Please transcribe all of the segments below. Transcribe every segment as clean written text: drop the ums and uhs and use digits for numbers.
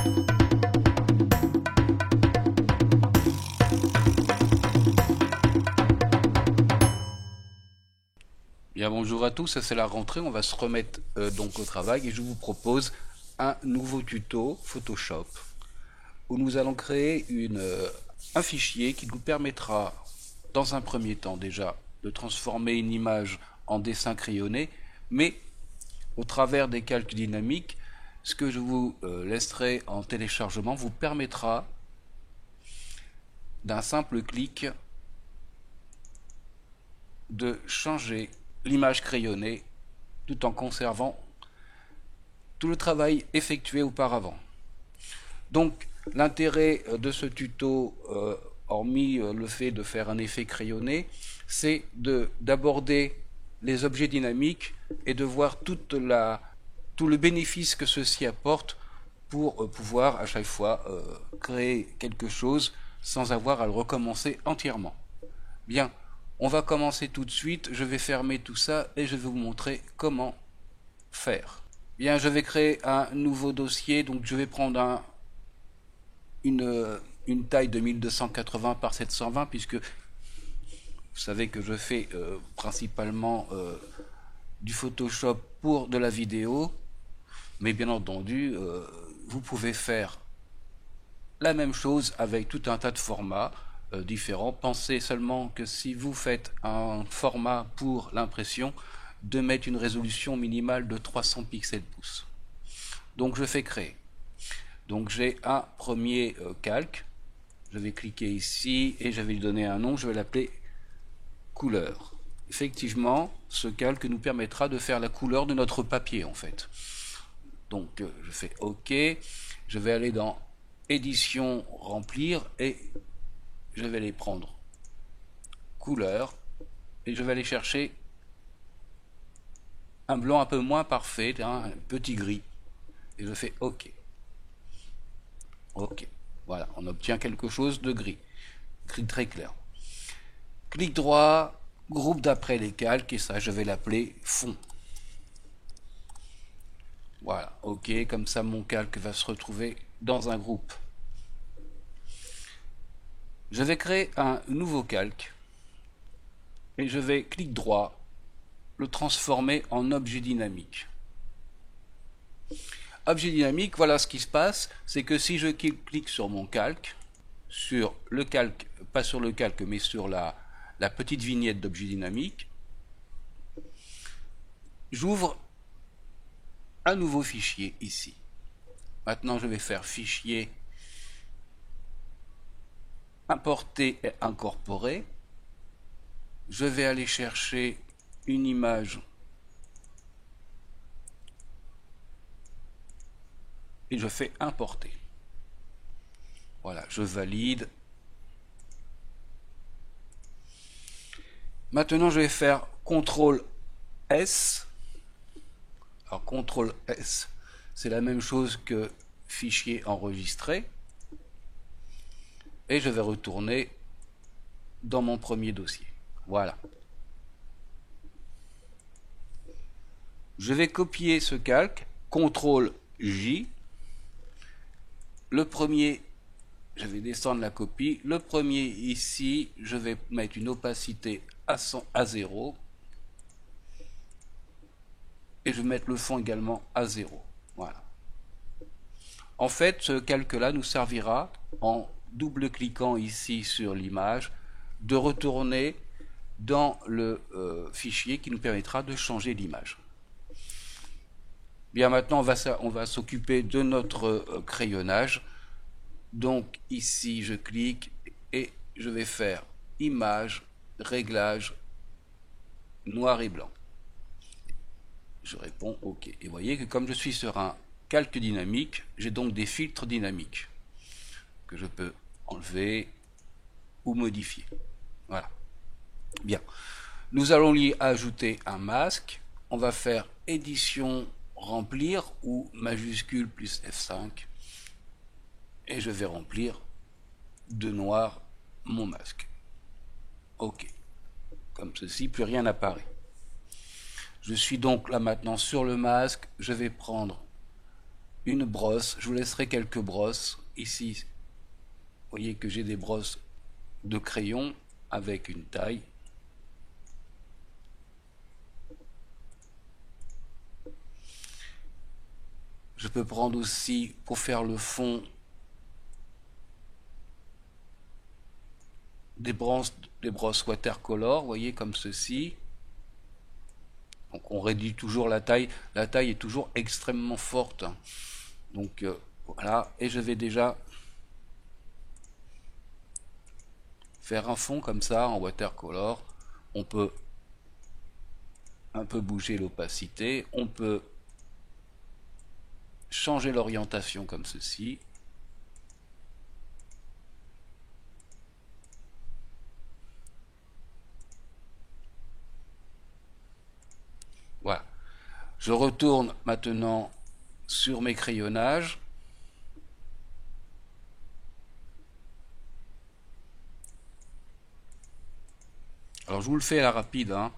Bien, bonjour à tous, ça c'est la rentrée, on va se remettre donc au travail et je vous propose un nouveau tuto Photoshop où nous allons créer un fichier qui nous permettra dans un premier temps déjà de transformer une image en dessin crayonné, mais au travers des calques dynamiques, ce que je vous laisserai en téléchargement vous permettra d'un simple clic de changer l'image crayonnée tout en conservant tout le travail effectué auparavant. Donc l'intérêt de ce tuto, hormis le fait de faire un effet crayonné, c'est d'aborder les objets dynamiques et de voir tout le bénéfice que ceci apporte pour pouvoir à chaque fois créer quelque chose sans avoir à le recommencer entièrement. Bien, on va commencer tout de suite, je vais fermer tout ça et je vais vous montrer comment faire. Bien, je vais créer un nouveau dossier, donc je vais prendre une taille de 1280 par 720 puisque vous savez que je fais principalement du Photoshop pour de la vidéo, mais bien entendu vous pouvez faire la même chose avec tout un tas de formats différents. Pensez seulement que si vous faites un format pour l'impression, de mettre une résolution minimale de 300 pixels pouces. Donc je fais créer. Donc j'ai un premier calque. Je vais cliquer ici et je vais lui donner un nom. Je vais l'appeler couleur. Effectivement, ce calque nous permettra de faire la couleur de notre papier en fait. Donc je fais OK. Je vais aller dans édition, remplir et je vais aller prendre couleur et je vais aller chercher un blanc un peu moins parfait, un petit gris et je fais OK. OK, voilà, on obtient quelque chose de gris, très clair. Clic droit, groupe d'après les calques et ça je vais l'appeler fond. Voilà, OK, comme ça mon calque va se retrouver dans un groupe. Je vais créer un nouveau calque et je vais clic droit, le transformer en objet dynamique. Objet dynamique, voilà ce qui se passe, c'est que si je clique sur mon calque, pas sur le calque mais sur la petite vignette d'objet dynamique, j'ouvre un nouveau fichier ici. Maintenant je vais faire fichier, importer et incorporer. Je vais aller chercher une image et je fais importer. Voilà, je valide. Maintenant je vais faire CTRL S. Alors CTRL S, c'est la même chose que fichier enregistré. Et je vais retourner dans mon premier dossier. Voilà. Je vais copier ce calque, CTRL J. Le premier, je vais descendre la copie. Le premier ici, je vais mettre une opacité à 0. Et je vais mettre le fond également à 0. Voilà. En fait, ce calque-là nous servira, en double-cliquant ici sur l'image, de retourner dans le fichier qui nous permettra de changer l'image. Bien, maintenant on va s'occuper de notre crayonnage. Donc ici je clique et je vais faire image, réglage, noir et blanc. Je réponds OK. Et vous voyez que comme je suis sur un calque dynamique, j'ai donc des filtres dynamiques que je peux enlever ou modifier. Voilà. Bien. Nous allons y ajouter un masque. On va faire édition, remplir ou majuscule plus F5. Et je vais remplir de noir mon masque. OK. Comme ceci, plus rien n'apparaît. Je suis donc là maintenant sur le masque. Je vais prendre une brosse. Je vous laisserai quelques brosses. Ici, vous voyez que j'ai des brosses de crayon avec une taille. Je peux prendre aussi, pour faire le fond, des brosses watercolor, vous voyez, comme ceci. Donc on réduit toujours la taille. La taille est toujours extrêmement forte. Donc voilà, et je vais déjà faire un fond comme ça en watercolor. On peut un peu bouger l'opacité. On peut changer l'orientation comme ceci. Voilà. Je retourne maintenant sur mes crayonnages. Alors je vous le fais à la rapide, hein.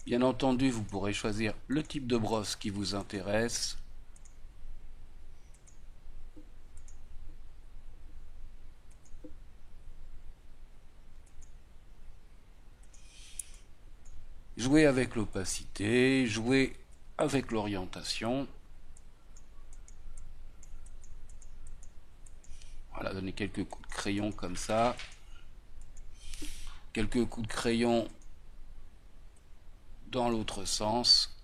Bien entendu, vous pourrez choisir le type de brosse qui vous intéresse. Jouer avec l'opacité, jouer avec l'orientation. Voilà, donner quelques coups de crayon comme ça. Quelques coups de crayon dans l'autre sens.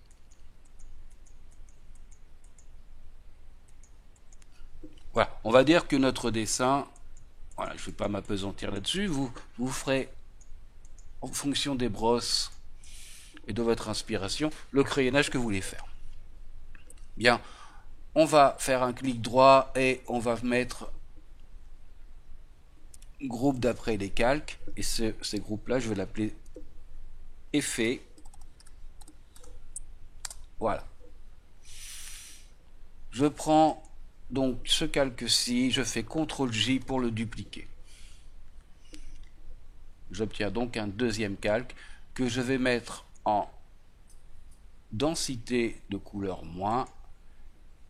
Voilà, on va dire que notre dessin, voilà, je ne vais pas m'apesantir là-dessus, vous ferez en fonction des brosses et de votre inspiration le crayonnage que vous voulez faire. Bien, on va faire un clic droit et on va mettre groupe d'après les calques, et ces groupes-là, je vais l'appeler effet. Voilà. Je prends donc ce calque-ci, je fais CTRL-J pour le dupliquer. J'obtiens donc un deuxième calque que je vais mettre en densité de couleur moins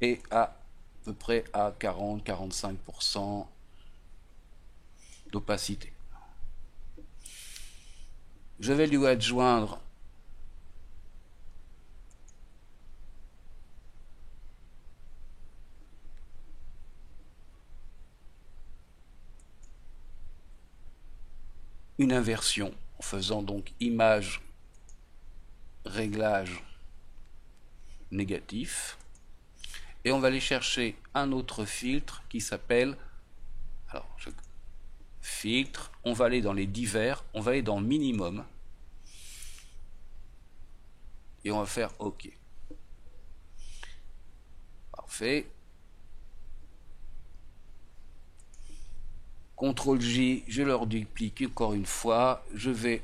et à peu près à 40-45% d'opacité. Je vais lui adjoindre une inversion en faisant donc image, réglage négatif, et on va aller chercher un autre filtre qui s'appelle, alors filtre, on va aller dans les divers, on va aller dans minimum et on va faire OK. Parfait. CTRL-J, je leur duplique encore une fois, je vais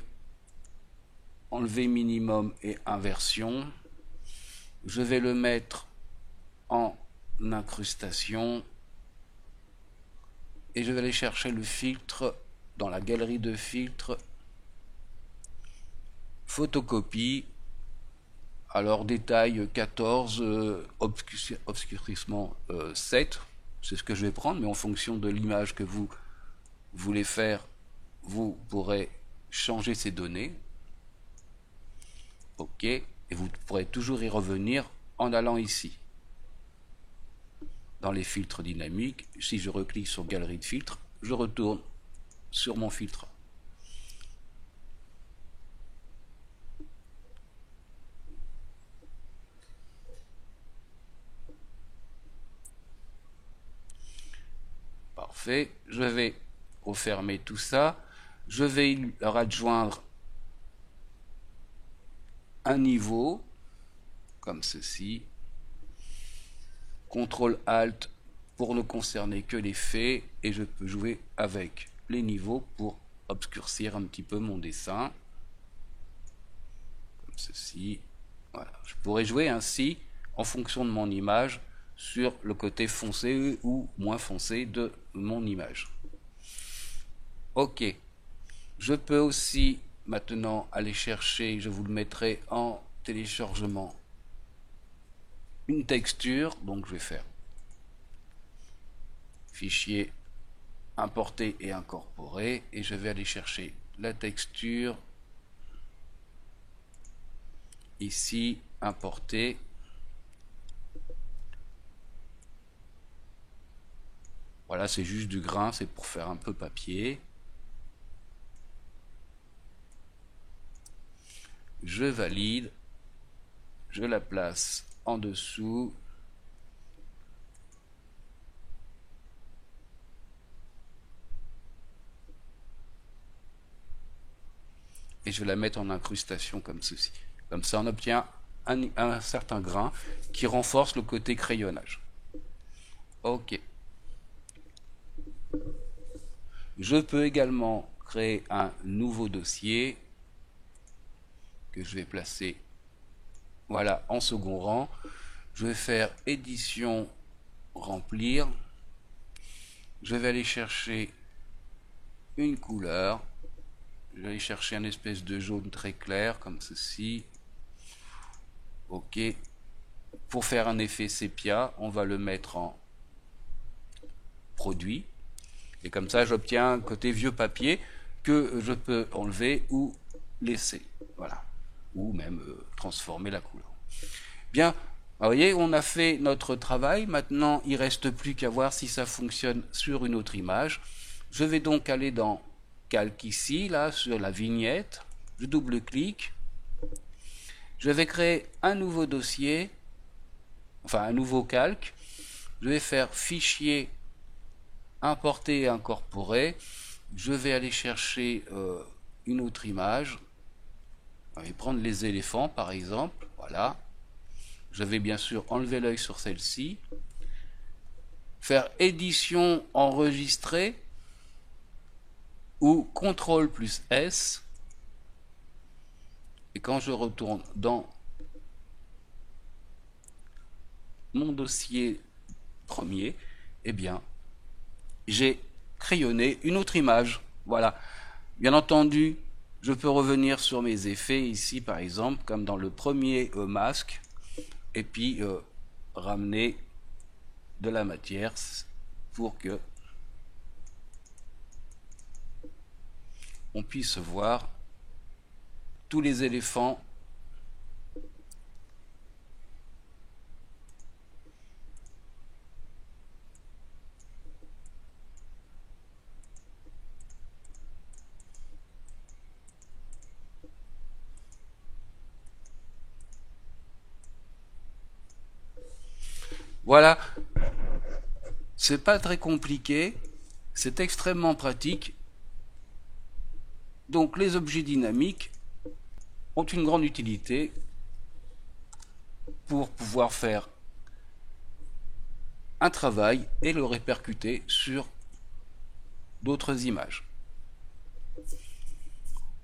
enlever minimum et inversion, je vais le mettre en incrustation et je vais aller chercher le filtre dans la galerie de filtres, photocopie, alors détail 14, obscurcissement 7, c'est ce que je vais prendre, mais en fonction de l'image que vous voulez faire, vous pourrez changer ces données. OK, et vous pourrez toujours y revenir en allant ici. Dans les filtres dynamiques, si je reclique sur galerie de filtres, je retourne sur mon filtre. Parfait, je vais refermer tout ça. Je vais leur adjoindre un niveau, comme ceci. CTRL-ALT pour ne concerner que les faits, et je peux jouer avec les niveaux pour obscurcir un petit peu mon dessin. Comme ceci. Voilà. Je pourrais jouer ainsi, en fonction de mon image, sur le côté foncé ou moins foncé de mon image. OK. Je peux aussi maintenant aller chercher, je vous le mettrai en téléchargement une texture, donc je vais faire fichier, importer et incorporer, et je vais aller chercher la texture ici, importer. Voilà, c'est juste du grain, c'est pour faire un peu papier. Je valide, je la place en dessous. Et je vais la mettre en incrustation comme ceci. Comme ça, on obtient un certain grain qui renforce le côté crayonnage. Ok. Je peux également créer un nouveau dossier que je vais placer, voilà, en second rang. Je vais faire édition, remplir. Je vais aller chercher une couleur. Je vais aller chercher un espèce de jaune très clair comme ceci. Ok. Pour faire un effet sépia, on va le mettre en produit. Et comme ça, j'obtiens un côté vieux papier que je peux enlever ou laisser. Voilà. Ou même transformer la couleur. Bien, vous voyez, on a fait notre travail. Maintenant, il ne reste plus qu'à voir si ça fonctionne sur une autre image. Je vais donc aller dans Calque ici, là, sur la vignette. Je double-clique. Je vais créer un nouveau dossier, enfin un nouveau calque. Je vais faire Fichier, importer et incorporer. Je vais aller chercher une autre image. Je vais prendre les éléphants par exemple. Voilà. Je vais bien sûr enlever l'œil sur celle-ci. Faire édition, enregistrer ou CTRL plus S. Et quand je retourne dans mon dossier premier, eh bien, j'ai crayonné une autre image. Voilà. Bien entendu, je peux revenir sur mes effets ici, par exemple, comme dans le premier masque, et puis ramener de la matière pour que on puisse voir tous les éléphants . Voilà, c'est pas très compliqué, c'est extrêmement pratique. Donc les objets dynamiques ont une grande utilité pour pouvoir faire un travail et le répercuter sur d'autres images.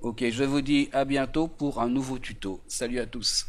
Ok, je vous dis à bientôt pour un nouveau tuto. Salut à tous.